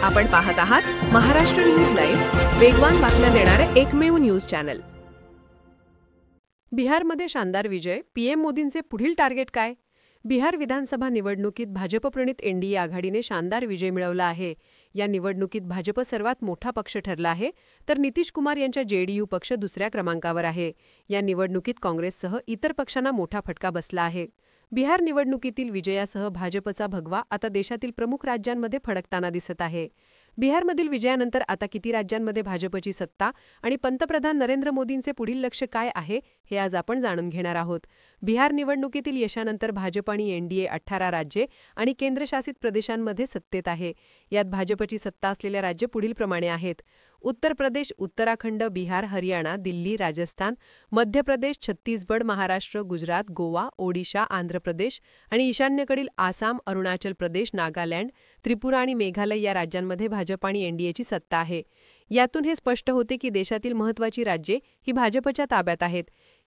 आपण पाहत आहात महाराष्ट्र न्यूज लाईव्ह, वेगवान बातम्या देणारे एकमेव न्यूज चॅनल। बिहारमध्ये शानदार विजय, पीएम मोदींचे पुढील टार्गेट काय? बिहार विधानसभा निवडणुकीत भाजपप्रणित एनडीए आघाडीने शानदार विजय मिळवला आहे। या निवडणुकीत भाजप सर्वात मोठा पक्ष ठरला आहे, तर नितीश कुमार यांच्या जेडीयू पक्ष दुसऱ्या क्रमांकावर आहे। या निवडणुकीत काँग्रेससह इतर पक्षांना मोठा फटका बसला आहे। बिहार निवडणुकीतील विजयासह भाजपचा भगवा आता देशातील प्रमुख राज्यांमध्ये फडकताना दिसत आहे। बिहारमधील विजयानंतर आता किती राज्यांमध्ये भाजपची सत्ता आणि पंतप्रधान नरेंद्र मोदींचे पुढील लक्ष्य काय आहे हे आज आपण जाणून घेणार आहोत। बिहार निवडणुकीतील यशानंतर भाजप आणि एनडीए 18 राज्ये आणि केंद्रशासित प्रदेशांमध्ये सत्तेत आहे। यात भाजपची सत्ता असलेल्या राज्ये पुढीलप्रमाणे आहेत: उत्तर प्रदेश, उत्तराखंड, बिहार, हरियाणा, दिल्ली, राजस्थान, मध्य प्रदेश, छत्तीसगड, महाराष्ट्र, गुजरात, गोवा, ओडिशा, आंध्र प्रदेश आणि ईशान्येकडील आसाम, अरुणाचल प्रदेश, नागालँड, त्रिपुरा आणि मेघालय या राज्यांमध्ये भाजप आणि एनडीएची सत्ता आहे। यातून हे स्पष्ट होते की देशातील महत्त्वाची राज्ये ही भाजपच्या ताब्यात आहेत।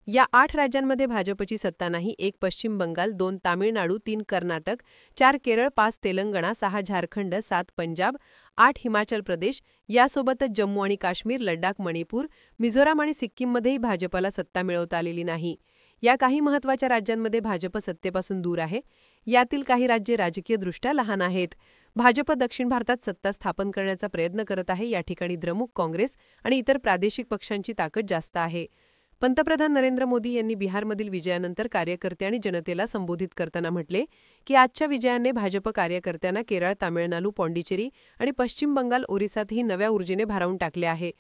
या 8 राज्यांमध्ये भाजपची सत्ता नाही। 1 पश्चिम बंगाल, 2 तामिळनाडू, 3 कर्नाटक, 4 केरळ, 5 तेलंगणा, 6 झारखंड, 7 पंजाब, 8 हिमाचल प्रदेश, यासोबतच जम्मू आणि काश्मीर, लडाख, मणिपूर, मिझोराम आणि सिक्कीममध्येही भाजपला सत्ता मिळवता आलेली नाही। या काही महत्त्वाच्या राज्यांमध्ये भाजप सत्तेपासून दूर आहे। यातील काही राज्ये राजकीयदृष्ट्या लहान आहेत। भाजप दक्षिण भारतात सत्ता स्थापन करण्याचा प्रयत्न करत आहे। या ठिकाणी द्रमुक, काँग्रेस आणि इतर प्रादेशिक पक्षांची ताकद जास्त आहे। पंतप्रधान नरेंद्र मोदी यांनी बिहारमधील विजयानंतर कार्यकर्ते आणि जनतेला संबोधित करताना म्हटले की आजच्या विजयाने भाजप कार्यकर्त्यांना केरळ, तामिळनाडू, पाँडिचेरी आणि पश्चिम बंगाल, ओरिसातही नव्या ऊर्जेने भारावून टाकले आहे।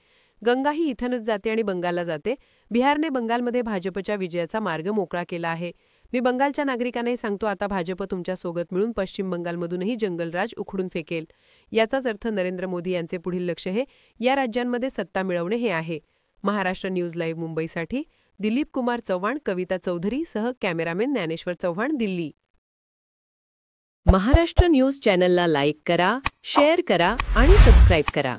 गंगा ही इथनच जाते आणि बंगालला जाते। बिहारने बंगालमध्ये भाजपच्या विजयाचा मार्ग मोकळा केला आहे। मी बंगालच्या नागरिकांनाही सांगतो, आता भाजप तुमच्या सोबत मिळून पश्चिम बंगालमधूनही जंगलराज उखडून फेकेल। याचाच अर्थ नरेंद्र मोदी यांचे पुढील लक्ष्य हे या राज्यांमध्ये सत्ता मिळवणे हे आहे। महाराष्ट्र न्यूज लाईव्ह मुंबईसाठी दिलीप कुमार चव्हाण, कविता चौधरी सह कॅमेरामॅन ज्ञानेश्वर चव्हाण, दिल्ली। महाराष्ट्र न्यूज चॅनलला लाईक करा, शेअर करा आणि सबस्क्राईब करा।